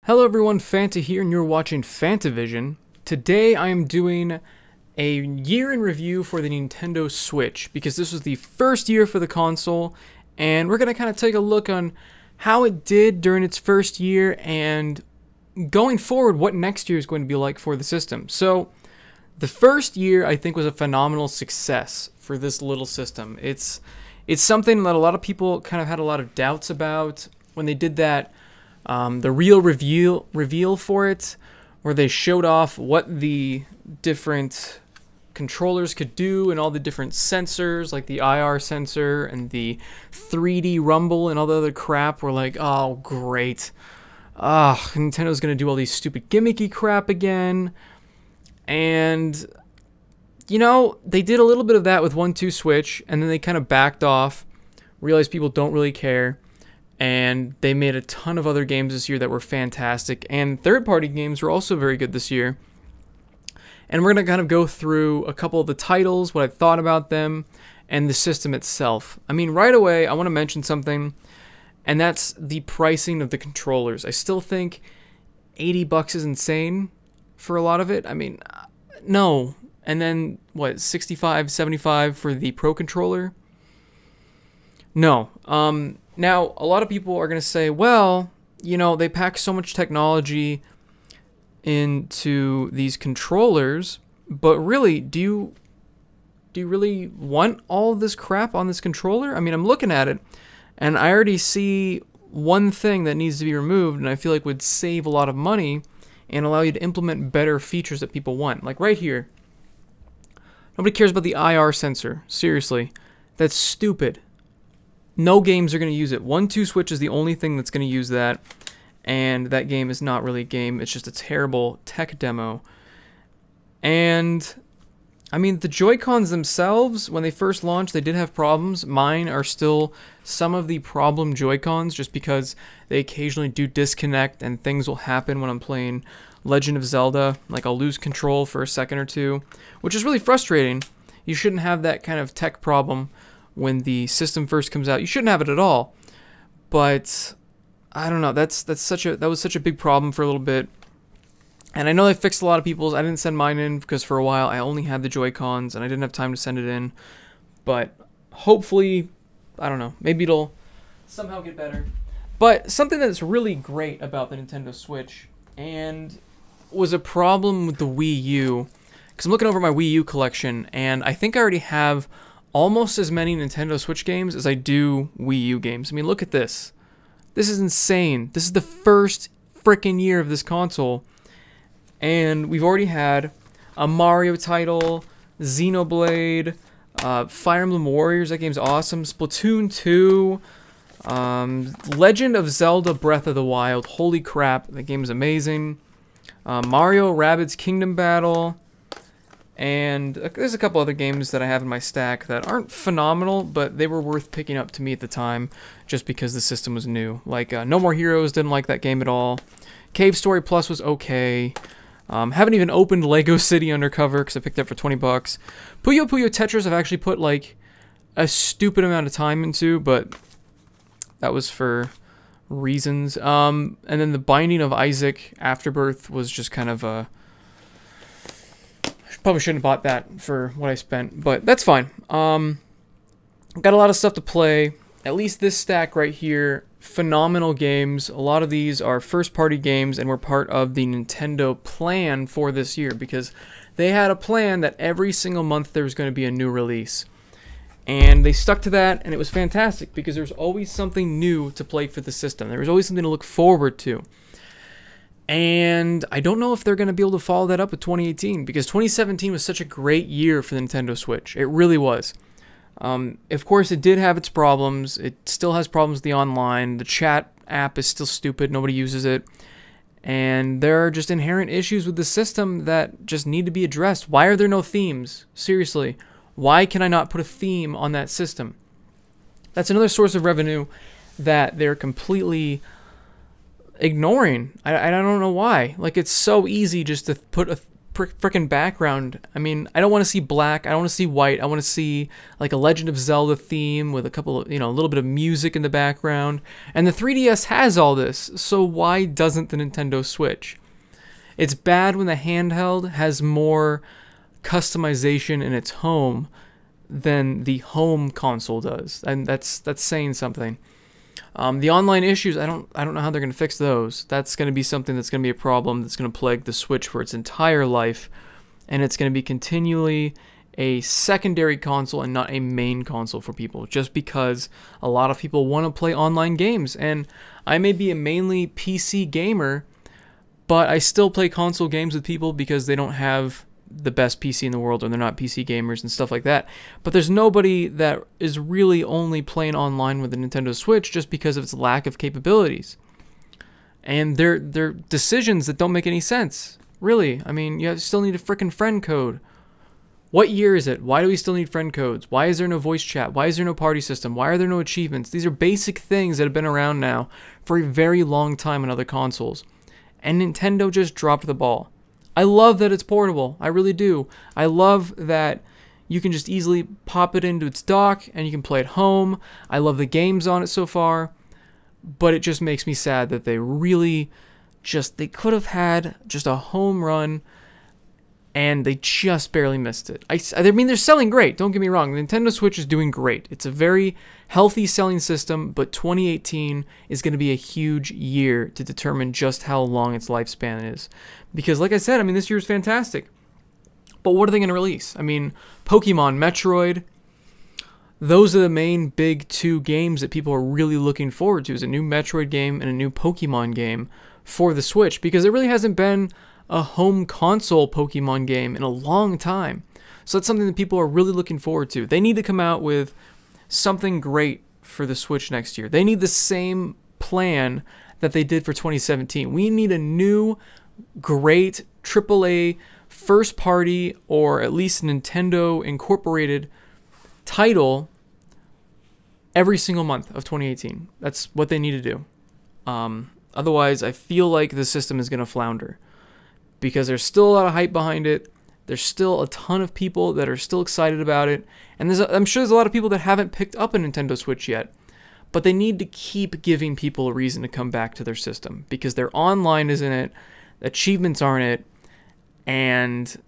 Hello everyone, Fanta here, and you're watching FANTAVISION. Today I am doing a year in review for the Nintendo Switch, because this was the first year for the console, and we're going to kind of take a look on how it did during its first year, and going forward, what next year is going to be like for the system. So, the first year I think was a phenomenal success for this little system. It's something that a lot of people kind of had a lot of doubts about when they did that. The real reveal for it, where they showed off what the different controllers could do and all the different sensors, like the IR sensor and the 3D rumble and all the other crap. We're like, oh great, Nintendo's gonna do all these stupid gimmicky crap again. And you know, they did a little bit of that with 1-2 Switch, and then they kind of backed off, realized people don't really care. And they made a ton of other games this year that were fantastic, and third-party games were also very good this year. And we're going to kind of go through a couple of the titles, what I thought about them, and the system itself. I mean, right away, I want to mention something, and that's the pricing of the controllers. I still think $80 is insane for a lot of it. I mean, no. And then, what, $65, $75 for the Pro controller? No. Now, a lot of people are going to say, well, you know, they pack so much technology into these controllers, but really, do you really want all of this crap on this controller? I mean, I'm looking at it, and I already see one thing that needs to be removed, and I feel like would save a lot of money and allow you to implement better features that people want. Like right here. Nobody cares about the IR sensor. Seriously. That's stupid. No games are going to use it. 1-2 Switch is the only thing that's going to use that, and that game is not really a game. It's just a terrible tech demo. And, I mean, the Joy-Cons themselves, when they first launched, they did have problems. Mine are still some of the problem Joy-Cons, just because they occasionally do disconnect, and things will happen when I'm playing Legend of Zelda. Like, I'll lose control for a second or two, which is really frustrating. You shouldn't have that kind of tech problem when the system first comes out. You shouldn't have it at all. But I don't know. That was such a big problem for a little bit. And I know they fixed a lot of people's. I didn't send mine in because for a while I only had the Joy-Cons and I didn't have time to send it in. But hopefully, I don't know, maybe it'll somehow get better. But something that's really great about the Nintendo Switch, and was a problem with the Wii U, because I'm looking over my Wii U collection, and I think I already have almost as many Nintendo Switch games as I do Wii U games. I mean, look at this. This is insane. This is the first frickin' year of this console, and we've already had a Mario title, Xenoblade, Fire Emblem Warriors, that game's awesome, Splatoon 2, Legend of Zelda Breath of the Wild, holy crap, that game is amazing, Mario Rabbids Kingdom Battle, and there's a couple other games that I have in my stack that aren't phenomenal, but they were worth picking up to me at the time, just because the system was new. Like, No More Heroes, didn't like that game at all. Cave Story Plus was okay. Haven't even opened Lego City Undercover, because I picked it up for $20. Puyo Puyo Tetris I've actually put, like, a stupid amount of time into, but that was for reasons. And then The Binding of Isaac Afterbirth was just kind of a... Probably shouldn't have bought that for what I spent, but that's fine. Got a lot of stuff to play. At least this stack right here, phenomenal games. A lot of these are first-party games and were part of the Nintendo plan for this year, because they had a plan that every single month there was going to be a new release. And they stuck to that, and it was fantastic, because there was always something new to play for the system. There was always something to look forward to. And I don't know if they're going to be able to follow that up with 2018, because 2017 was such a great year for the Nintendo Switch. It really was. Of course, it did have its problems. It still has problems with the online. The chat app is still stupid. Nobody uses it. And there are just inherent issues with the system that just need to be addressed. Why are there no themes? Seriously. Why can I not put a theme on that system? That's another source of revenue that they're completely ignoring. I don't know why. Like, it's so easy just to put frickin' background. I mean, I don't want to see black. I don't want to see white. I want to see like a Legend of Zelda theme with a couple of, a little bit of music in the background. And the 3DS has all this, so why doesn't the Nintendo Switch? It's bad when the handheld has more customization in its home than the home console does, and that's saying something. The online issues, I don't know how they're going to fix those. That's going to be something that's going to be a problem that's going to plague the Switch for its entire life, and it's going to be continually a secondary console and not a main console for people, just because a lot of people want to play online games. And I may be a mainly PC gamer, but I still play console games with people because they don't have the best PC in the world, or they're not PC gamers and stuff like that. But there's nobody that is really only playing online with the Nintendo Switch just because of its lack of capabilities. And they're decisions that don't make any sense. Really. I mean, you still need a frickin' friend code. What year is it? Why do we still need friend codes? Why is there no voice chat? Why is there no party system? Why are there no achievements? These are basic things that have been around now for a very long time on other consoles. And Nintendo just dropped the ball. I love that it's portable. I really do. I love that you can just easily pop it into its dock and you can play at home. I love the games on it so far. But it just makes me sad that they really they could have had just a home run and they just barely missed it. I mean, they're selling great. Don't get me wrong. The Nintendo Switch is doing great. It's a very healthy selling system, but 2018 is going to be a huge year to determine just how long its lifespan is. Because, like I said, I mean, this year is fantastic. But what are they going to release? I mean, Pokemon, Metroid, those are the main big two games that people are really looking forward to, is a new Metroid game and a new Pokemon game for the Switch, because there really hasn't been a home console Pokemon game in a long time. So that's something that people are really looking forward to. They need to come out with something great for the Switch next year. They need the same plan that they did for 2017. We need a new, great AAA first party, or at least Nintendo incorporated title every single month of 2018. That's what they need to do. Otherwise, I feel like the system is going to flounder, because there's still a lot of hype behind it. There's still a ton of people that are still excited about it. And I'm sure there's a lot of people that haven't picked up a Nintendo Switch yet. But they need to keep giving people a reason to come back to their system, because their online isn't it, achievements aren't it, and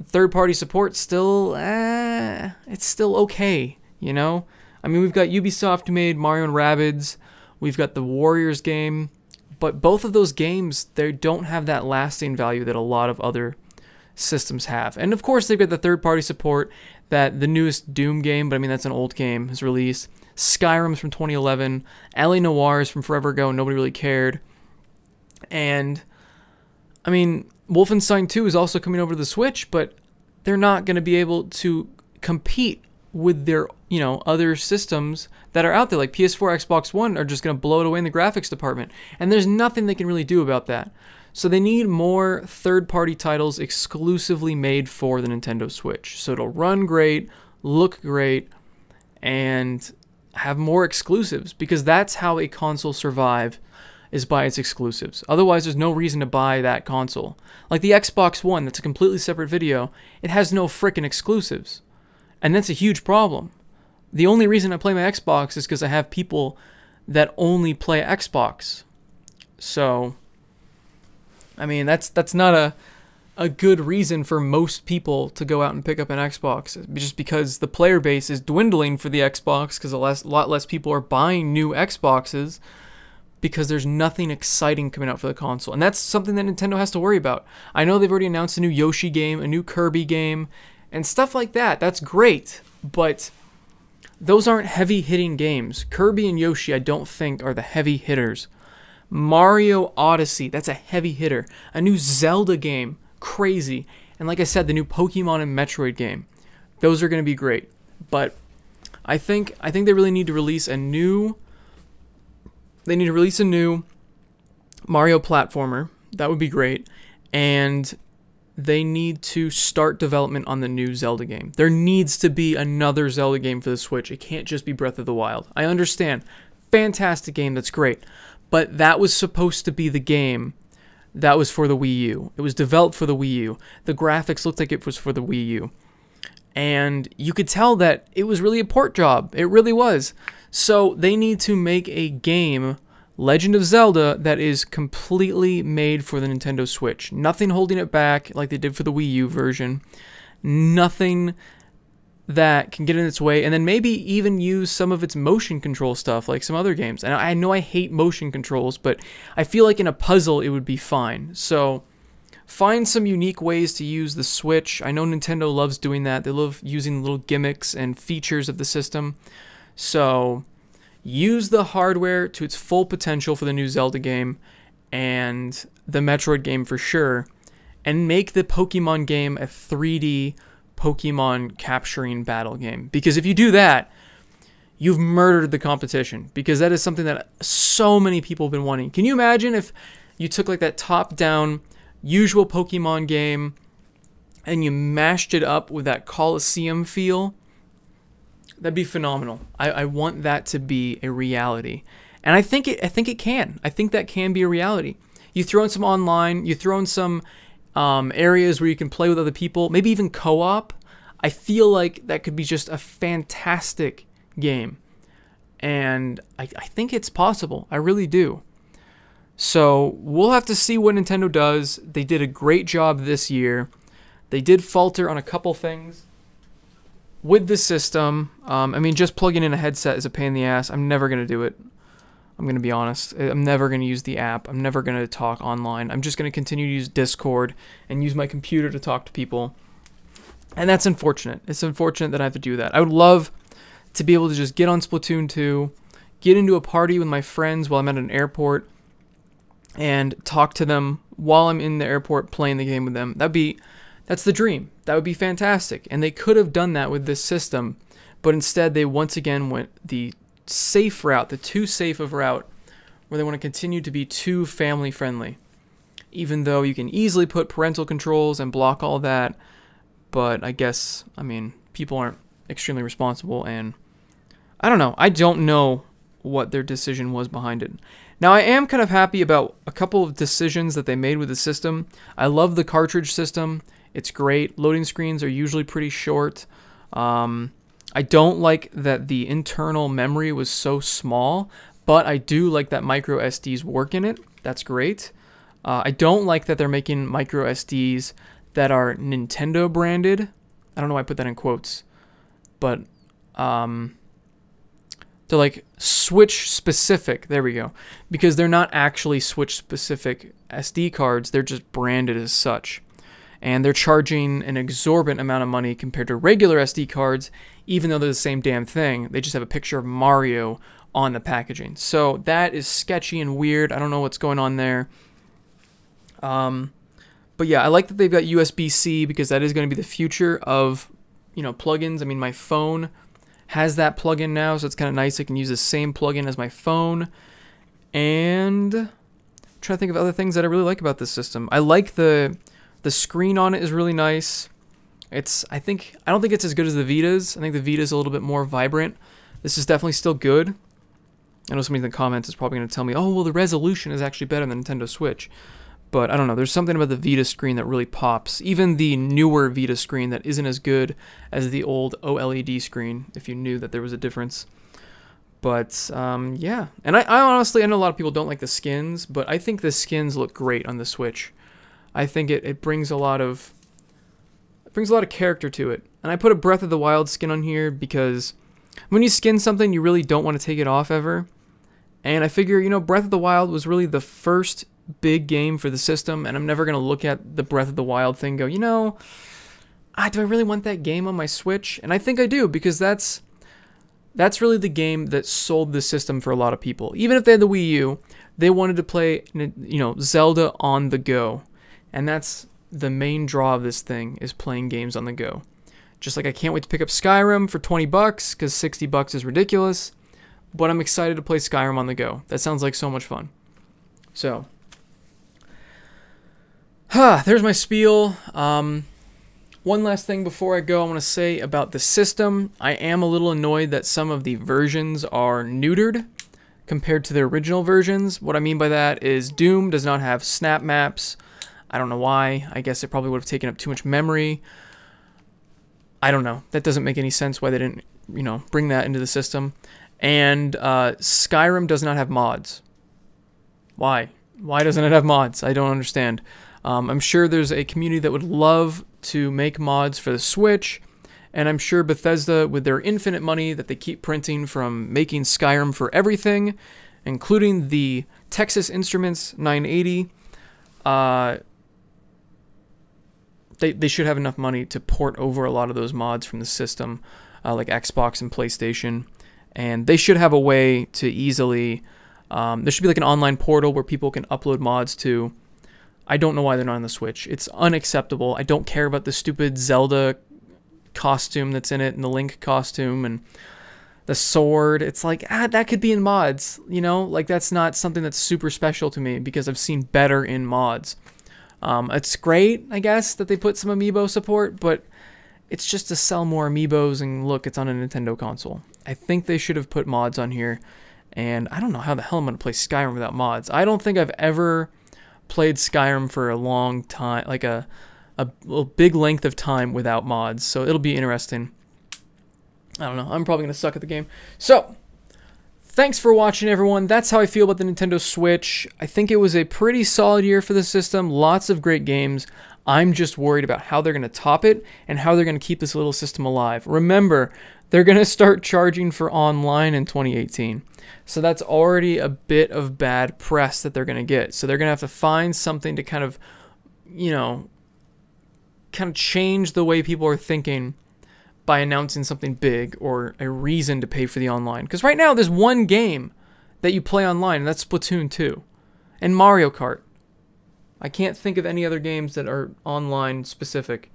third-party support still, it's still okay, you know? I mean, we've got Ubisoft who made Mario and Rabbids. We've got the Warriors game. But both of those games, they don't have that lasting value that a lot of other systems have. And of course, they've got the third-party support that the newest Doom game, but I mean, that's an old game, is released. Skyrim's from 2011. LA Noir's from forever ago, nobody really cared. And, I mean, Wolfenstein 2 is also coming over to the Switch, but they're not going to be able to compete with their, other systems that are out there. Like PS4, Xbox One are just going to blow it away in the graphics department. And there's nothing they can really do about that. So they need more third-party titles exclusively made for the Nintendo Switch. So it'll run great, look great, and have more exclusives. Because that's how a console survives, is by its exclusives. Otherwise, there's no reason to buy that console. Like the Xbox One, that's a completely separate video, it has no frickin' exclusives. And that's a huge problem. The only reason I play my Xbox is because I have people that only play Xbox. So, I mean, that's not a good reason for most people to go out and pick up an Xbox. Just because the player base is dwindling for the Xbox, because a lot less people are buying new Xboxes, because there's nothing exciting coming out for the console. And that's something that Nintendo has to worry about. I know they've already announced a new Yoshi game, a new Kirby game, and stuff like that. That's great, but those aren't heavy-hitting games. Kirby and Yoshi, I don't think, are the heavy hitters. Mario Odyssey, that's a heavy hitter. A new Zelda game, crazy. And like I said, the new Pokemon and Metroid game. Those are going to be great. But I think they really need to release a new... They need to release a new Mario platformer. That would be great. And they need to start development on the new Zelda game. There needs to be another Zelda game for the Switch. It can't just be Breath of the Wild. I understand. Fantastic game. That's great. But that was supposed to be the game that was for the Wii U. It was developed for the Wii U. The graphics looked like it was for the Wii U. And you could tell that it was really a port job. It really was. So they need to make a game, Legend of Zelda, that is completely made for the Nintendo Switch. Nothing holding it back like they did for the Wii U version. Nothing that can get in its way, and then maybe even use some of its motion control stuff like some other games. And I know I hate motion controls, but I feel like in a puzzle it would be fine. So find some unique ways to use the Switch. I know Nintendo loves doing that. They love using little gimmicks and features of the system. So use the hardware to its full potential for the new Zelda game and the Metroid game for sure, and make the Pokemon game a 3D Pokemon capturing battle game. Because if you do that, you've murdered the competition, because that is something that so many people have been wanting. Can you imagine if you took like that top-down usual Pokemon game and you mashed it up with that Coliseum feel? That'd be phenomenal. I want that to be a reality, and I think it can. I think that can be a reality. You throw in some online, you throw in some areas where you can play with other people, maybe even co-op. I feel like that could be just a fantastic game, and I think it's possible. I really do. So we'll have to see what Nintendo does. They did a great job this year. They did falter on a couple things with the system. I mean, just plugging in a headset is a pain in the ass. I'm never going to do it. I'm going to be honest. I'm never going to use the app. I'm never going to talk online. I'm just going to continue to use Discord and use my computer to talk to people. And that's unfortunate. It's unfortunate that I have to do that. I would love to be able to just get on Splatoon 2, get into a party with my friends while I'm at an airport, and talk to them while I'm in the airport playing the game with them. That's the dream. That would be fantastic. And they could have done that with this system, but instead they once again went the safe route, the too safe of route, where they want to continue to be too family friendly. Even though you can easily put parental controls and block all that, but I guess, I mean, people aren't extremely responsible, and I don't know. I don't know what their decision was behind it. Now, I am kind of happy about a couple of decisions that they made with the system. I love the cartridge system. It's great. Loading screens are usually pretty short. I don't like that the internal memory was so small, but I do like that micro SDs work in it. That's great. I don't like that they're making micro SDs that are Nintendo branded. I don't know why I put that in quotes, but they're like Switch specific. There we go. Because they're not actually Switch specific SD cards. They're just branded as such. And they're charging an exorbitant amount of money compared to regular SD cards, even though they're the same damn thing. They just have a picture of Mario on the packaging. So that is sketchy and weird. I don't know what's going on there. But yeah, I like that they've got USB-C, because that is going to be the future of, plugins. I mean, my phone has that plugin now, so it's kind of nice. I can use the same plugin as my phone. And I'm trying to think of other things that I really like about this system. I like the screen on it is really nice. I don't think it's as good as the Vita's. I think the Vita's a little bit more vibrant. This is definitely still good. I know somebody in the comments is probably going to tell me, oh, well, the resolution is actually better than the Nintendo Switch. But I don't know. There's something about the Vita screen that really pops. Even the newer Vita screen that isn't as good as the old OLED screen, if you knew that there was a difference. But, yeah. And I honestly, I know a lot of people don't like the skins, but I think the skins look great on the Switch. I think it brings a lot of character to it. And I put a Breath of the Wild skin on here because when you skin something, you really don't want to take it off ever. And I figure, Breath of the Wild was really the first big game for the system, and I'm never going to look at the Breath of the Wild thing and go, do I really want that game on my Switch? And I think I do, because that's really the game that sold the system for a lot of people. Even if they had the Wii U, they wanted to play, Zelda on the go. And that's the main draw of this thing, is playing games on the go. Just like I can't wait to pick up Skyrim for $20, because $60 is ridiculous. But I'm excited to play Skyrim on the go. That sounds like so much fun. So, there's my spiel. One last thing before I go, I want to say about the system. I am a little annoyed that some of the versions are neutered, compared to the original versions. What I mean by that is Doom does not have snap maps. I don't know why. I guess it probably would have taken up too much memory. I don't know. That doesn't make any sense why they didn't, you know, bring that into the system. And Skyrim does not have mods. Why? Why doesn't it have mods? I don't understand. I'm sure there's a community that would love to make mods for the Switch, and I'm sure Bethesda, with their infinite money that they keep printing from making Skyrim for everything, including the Texas Instruments 980, they should have enough money to port over a lot of those mods from the system, like Xbox and PlayStation, and they should have a way to easily, there should be like an online portal where people can upload mods to. I don't know why they're not on the Switch. It's unacceptable. I don't care about the stupid Zelda costume that's in it, and the Link costume, and the sword. It's like, that could be in mods, you know? Like, that's not something that's super special to me, because I've seen better in mods. It's great, I guess, that they put some amiibo support, but it's just to sell more amiibos, and look, it's on a Nintendo console. I think they should have put mods on here, and I don't know how the hell I'm going to play Skyrim without mods. I don't think I've ever played Skyrim for a long time, like a big length of time without mods, so it'll be interesting. I don't know, I'm probably going to suck at the game. So, thanks for watching, everyone. That's how I feel about the Nintendo Switch. I think it was a pretty solid year for the system, lots of great games. I'm just worried about how they're going to top it, and how they're going to keep this little system alive. Remember, they're going to start charging for online in 2018. So that's already a bit of bad press that they're going to get. So they're going to have to find something to kind of, you know, kind of change the way people are thinking by announcing something big or a reason to pay for the online. Because right now there's one game that you play online, and that's Splatoon 2 and Mario Kart. I can't think of any other games that are online specific.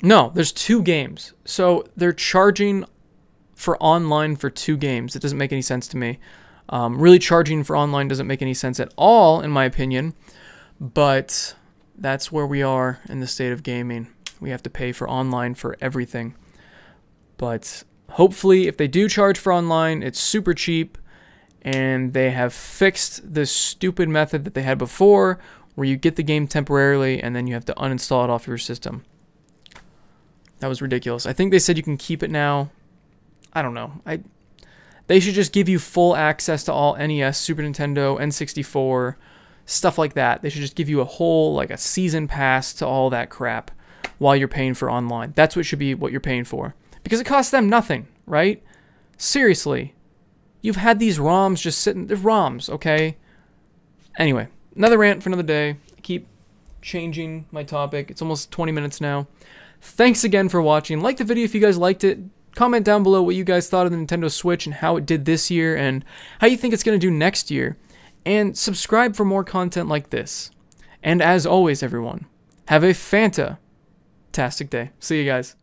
No, there's 2 games. So they're charging for online for 2 games. It doesn't make any sense to me. Really charging for online doesn't make any sense at all, in my opinion. But that's where we are in the state of gaming. We have to pay for online for everything. But hopefully, if they do charge for online, it's super cheap, and they have fixed this stupid method that they had before, where you get the game temporarily and then you have to uninstall it off your system. That was ridiculous. I think they said you can keep it now. I don't know. They should just give you full access to all NES, Super Nintendo, N64, stuff like that. They should just give you a whole, like a season pass to all that crap while you're paying for online. That's what should be what you're paying for. Because it costs them nothing, right? Seriously. You've had these ROMs just sitting... They're ROMs, okay? Anyway, another rant for another day. I keep changing my topic. It's almost 20 minutes now. Thanks again for watching. Like the video if you guys liked it. Comment down below what you guys thought of the Nintendo Switch and how it did this year and how you think it's going to do next year. And subscribe for more content like this. And as always, everyone, have a fantastic day. See you guys.